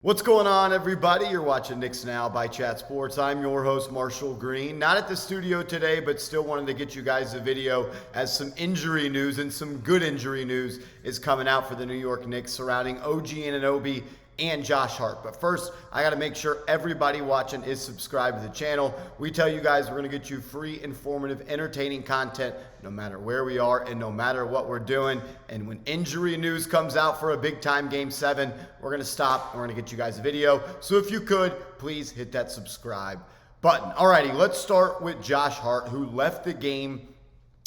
What's going on, everybody? You're watching Knicks Now by Chat Sports. I'm your host, Marshall Green. Not at the studio today, but still wanted to get you guys a video as some injury news and some good injury news is coming out for the New York Knicks surrounding OG Anunoby and Josh Hart. But first, I got to make sure everybody watching is subscribed to the channel. We tell you guys we're going to get you free, informative, entertaining content no matter where we are and no matter what we're doing. And when injury news comes out for a big-time Game 7, we're going to stop and we're going to get you guys a video. So if you could, please hit that subscribe button. Alrighty, let's start with Josh Hart, who left the game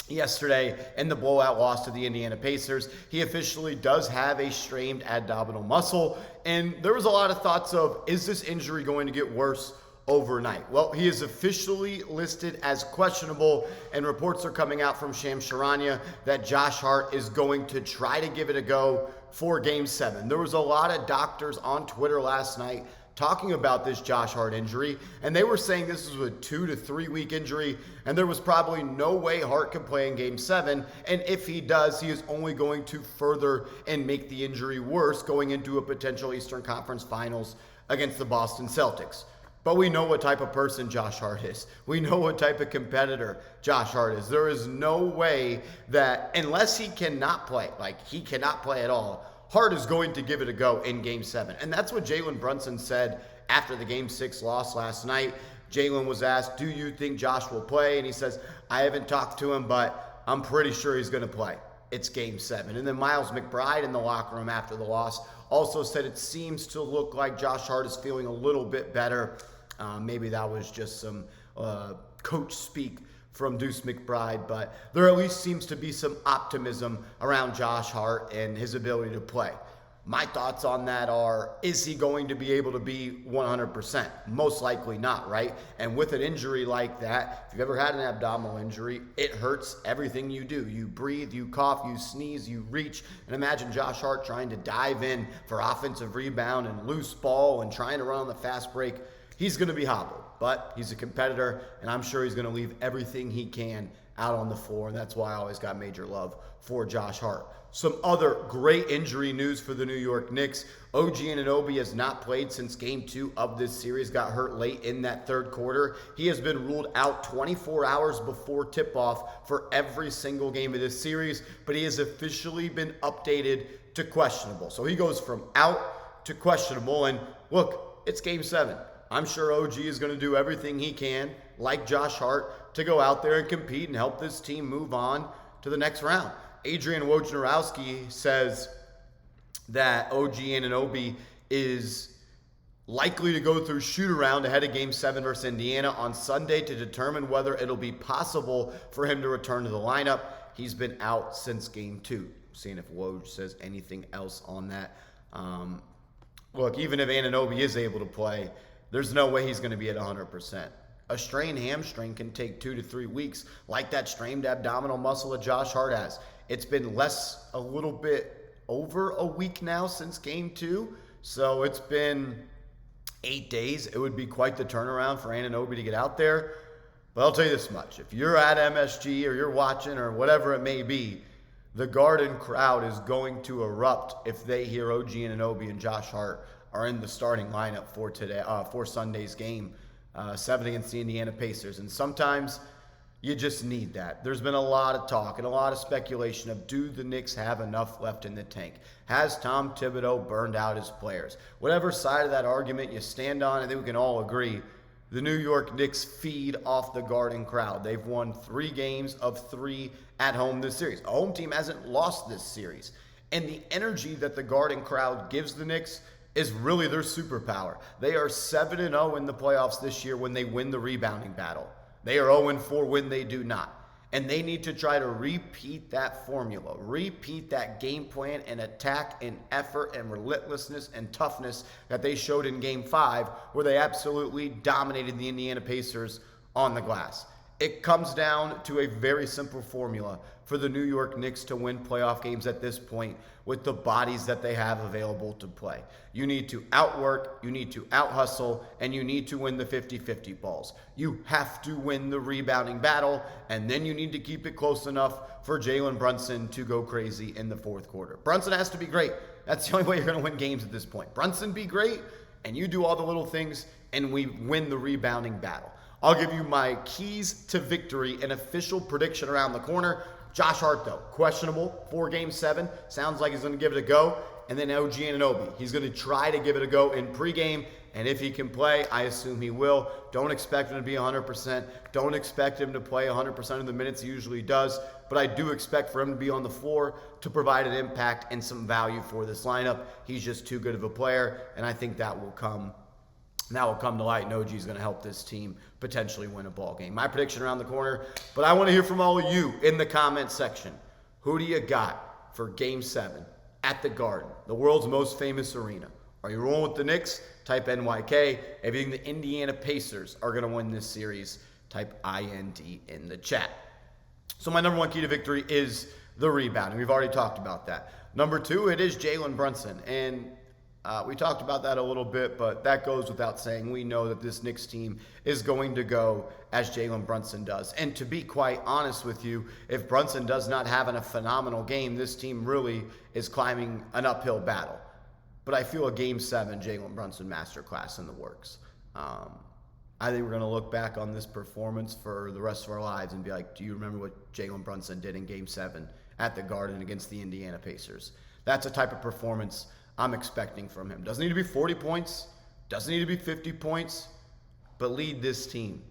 yesterday in the blowout loss to the Indiana Pacers. He officially does have a strained abdominal muscle, and there was a lot of thoughts of, is this injury going to get worse overnight? Well, he is officially listed as questionable, and reports are coming out from Shams Charania that Josh Hart is going to try to give it a go for Game 7. There was a lot of doctors on Twitter last night talking about this Josh Hart injury, and they were saying this was a 2 to 3 week injury, and there was probably no way Hart could play in Game 7, and if he does, he is only going to further and make the injury worse going into a potential Eastern Conference Finals against the Boston Celtics. But we know what type of person Josh Hart is. We know what type of competitor Josh Hart is. There is no way that, unless he cannot play, like he cannot play at all, Hart is going to give it a go in Game 7. And that's what Jalen Brunson said after the Game 6 loss last night. Jalen was asked, do you think Josh will play? And he says, I haven't talked to him, but I'm pretty sure he's going to play. It's Game 7. And then Miles McBride in the locker room after the loss also said it seems to look like Josh Hart is feeling a little bit better. Maybe that was just some coach speak from Deuce McBride, but there at least seems to be some optimism around Josh Hart and his ability to play. My thoughts on that are, is he going to be able to be 100%? Most likely not, right? And with an injury like that, if you've ever had an abdominal injury, it hurts everything you do. You breathe, you cough, you sneeze, you reach. And imagine Josh Hart trying to dive in for offensive rebound and loose ball and trying to run on the fast break. He's going to be hobbled, but he's a competitor, and I'm sure he's going to leave everything he can out on the floor, and that's why I always got major love for Josh Hart. Some other great injury news for the New York Knicks. OG Anunoby has not played since Game 2 of this series, got hurt late in that third quarter. He has been ruled out 24 hours before tip-off for every single game of this series, but he has officially been updated to questionable. So he goes from out to questionable, and look, it's Game 7. I'm sure OG is going to do everything he can, like Josh Hart, to go out there and compete and help this team move on to the next round. Adrian Wojnarowski says that OG Anunoby is likely to go through shoot-around ahead of Game 7 versus Indiana on Sunday to determine whether it'll be possible for him to return to the lineup. He's been out since Game 2. Seeing if Woj says anything else on that. Look, even if Anunoby is able to play, there's no way he's going to be at 100%. A strained hamstring can take 2 to 3 weeks, like that strained abdominal muscle that Josh Hart has. It's been a little bit over a week now since Game 2, so it's been 8 days. It would be quite the turnaround for Anunoby to get out there. But I'll tell you this much. If you're at MSG or you're watching or whatever it may be, the Garden crowd is going to erupt if they hear OG Anunoby and Josh Hart are in the starting lineup for Sunday's game 7 against the Indiana Pacers. And sometimes you just need that. There's been a lot of talk and a lot of speculation of, do the Knicks have enough left in the tank? Has Tom Thibodeau burned out his players? Whatever side of that argument you stand on, I think we can all agree, the New York Knicks feed off the Garden crowd. They've won 3 games of 3 at home this series. A home team hasn't lost this series. And the energy that the Garden crowd gives the Knicks is really their superpower. They are 7-0 in the playoffs this year when they win the rebounding battle. They are 0-4 when they do not. And they need to try to repeat that formula, repeat that game plan and attack and effort and relentlessness and toughness that they showed in Game 5, where they absolutely dominated the Indiana Pacers on the glass. It comes down to a very simple formula for the New York Knicks to win playoff games at this point with the bodies that they have available to play. You need to outwork, you need to out-hustle, and you need to win the 50-50 balls. You have to win the rebounding battle, and then you need to keep it close enough for Jalen Brunson to go crazy in the fourth quarter. Brunson has to be great. That's the only way you're going to win games at this point. Brunson be great, and you do all the little things, and we win the rebounding battle. I'll give you my keys to victory and official prediction around the corner. Josh Hart, though, questionable for Game 7. Sounds like he's going to give it a go. And then OG Anunoby. He's going to try to give it a go in pregame. And if he can play, I assume he will. Don't expect him to be 100%. Don't expect him to play 100% of the minutes he usually does. But I do expect for him to be on the floor to provide an impact and some value for this lineup. He's just too good of a player. And I think that will come to light, and OG is going to help this team potentially win a ball game. My prediction around the corner, but I want to hear from all of you in the comments section. Who do you got for Game 7 at the Garden, the world's most famous arena? Are you rolling with the Knicks? Type NYK. If you think the Indiana Pacers are going to win this series, type IND in the chat. So my number one key to victory is the rebounding. We've already talked about that. Number 2, it is Jalen Brunson, and we talked about that a little bit, but that goes without saying. We know that this Knicks team is going to go as Jalen Brunson does. And to be quite honest with you, if Brunson does not have a phenomenal game, this team really is climbing an uphill battle. But I feel a Game 7 Jalen Brunson masterclass in the works. I think we're going to look back on this performance for the rest of our lives and be like, do you remember what Jalen Brunson did in Game 7 at the Garden against the Indiana Pacers? That's a type of performance I'm expecting from him. Doesn't need to be 40 points, doesn't need to be 50 points, but lead this team.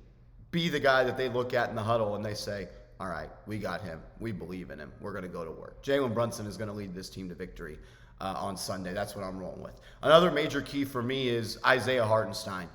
Be the guy that they look at in the huddle and they say, all right, we got him. We believe in him. We're going to go to work. Jalen Brunson is going to lead this team to victory on Sunday. That's what I'm rolling with. Another major key for me is Isaiah Hartenstein.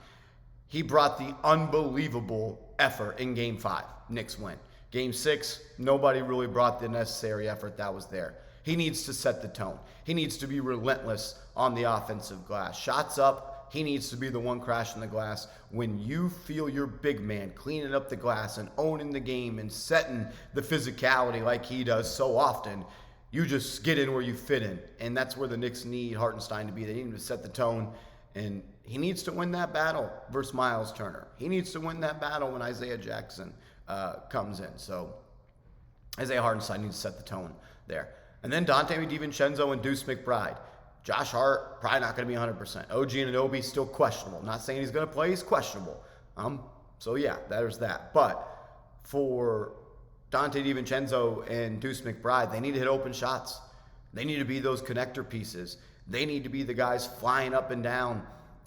He brought the unbelievable effort in Game 5. Knicks win. Game 6, nobody really brought the necessary effort that was there. He needs to set the tone. He needs to be relentless on the offensive glass. Shots up, he needs to be the one crashing the glass. When you feel your big man cleaning up the glass and owning the game and setting the physicality like he does so often, you just get in where you fit in. And that's where the Knicks need Hartenstein to be. They need him to set the tone. And he needs to win that battle versus Miles Turner. He needs to win that battle when Isaiah Jackson comes in. So Isaiah Hartenstein needs to set the tone there. And then Donte DiVincenzo and Deuce McBride. Josh Hart, probably not going to be 100%. OG Anunoby, still questionable. Not saying he's going to play, he's questionable. So yeah, there's that. But for Donte DiVincenzo and Deuce McBride, they need to hit open shots. They need to be those connector pieces. They need to be the guys flying up and down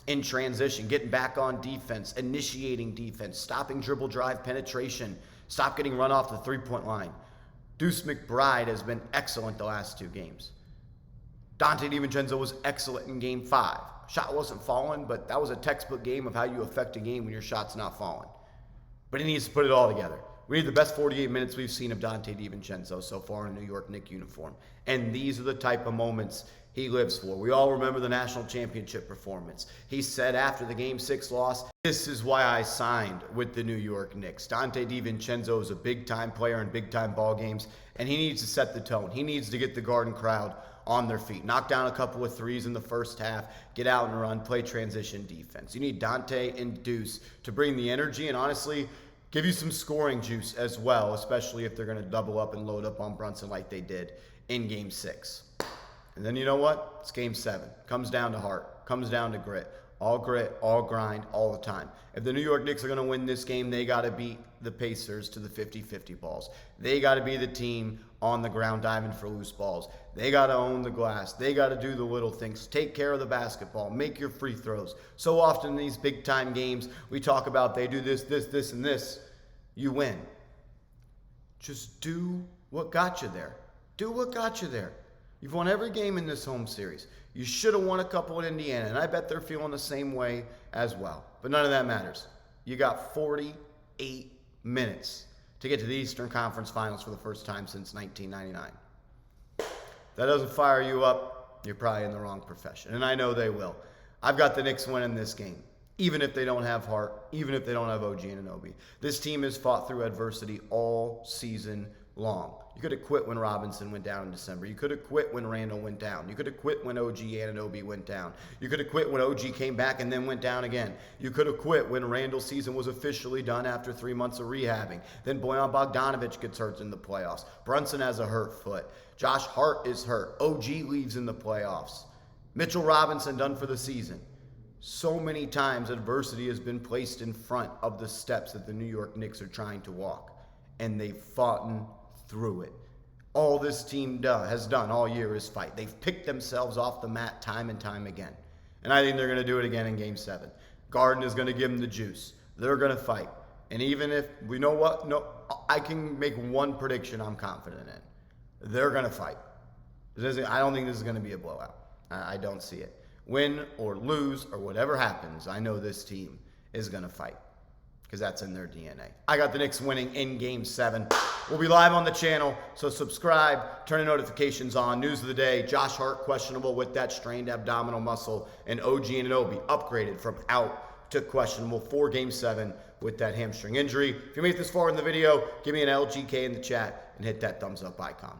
in transition, getting back on defense, initiating defense, stopping dribble drive penetration, stop getting run off the three-point line. Deuce McBride has been excellent the last 2 games. Donte DiVincenzo was excellent in Game 5. Shot wasn't falling, but that was a textbook game of how you affect a game when your shot's not falling. But he needs to put it all together. We need the best 48 minutes we've seen of Donte DiVincenzo so far in a New York Knicks uniform. And these are the type of moments he lives for. We all remember the national championship performance. He said after the Game 6 loss, "This is why I signed with the New York Knicks." Donte DiVincenzo is a big-time player in big-time ball games, and he needs to set the tone. He needs to get the Garden crowd on their feet. Knock down a couple of threes in the first half, get out and run, play transition defense. You need Donte and Deuce to bring the energy and honestly give you some scoring juice as well, especially if they're going to double up and load up on Brunson like they did in Game 6. And then you know what? It's Game 7. Comes down to heart. Comes down to grit, all grind, all the time. If the New York Knicks are going to win this game, they got to beat the Pacers to the 50-50 balls. They got to be the team on the ground diving for loose balls. They got to own the glass. They got to do the little things. Take care of the basketball. Make your free throws. So often in these big-time games, we talk about they do this, and this. You win. Just do what got you there. Do what got you there. You've won every game in this home series. You should have won a couple in Indiana, and I bet they're feeling the same way as well. But none of that matters. You got 48 minutes to get to the Eastern Conference Finals for the first time since 1999. If that doesn't fire you up, you're probably in the wrong profession, and I know they will. I've got the Knicks winning this game, even if they don't have Hart, even if they don't have OG Anunoby. This team has fought through adversity all season long. You could have quit when Robinson went down in December. You could have quit when Randall went down. You could have quit when OG Anunoby went down. You could have quit when OG came back and then went down again. You could have quit when Randall's season was officially done after 3 months of rehabbing. Then Bojan Bogdanovic gets hurt in the playoffs. Brunson has a hurt foot. Josh Hart is hurt. OG leaves in the playoffs. Mitchell Robinson done for the season. So many times adversity has been placed in front of the steps that the New York Knicks are trying to walk, and they've fought through it. All this team has done all year is fight. They've picked themselves off the mat time and time again. And I think they're going to do it again in Game 7. Garden is going to give them the juice. They're going to fight. And even if, we know what, no, I can make one prediction I'm confident in. They're going to fight. I don't think this is going to be a blowout. I don't see it. Win or lose or whatever happens, I know this team is going to fight because that's in their DNA. I got the Knicks winning in Game 7. We'll be live on the channel, so subscribe, turn the notifications on. News of the day, Josh Hart questionable with that strained abdominal muscle, and OG Anunoby upgraded from out to questionable for Game 7 with that hamstring injury. If you made it this far in the video, give me an LGK in the chat and hit that thumbs up icon.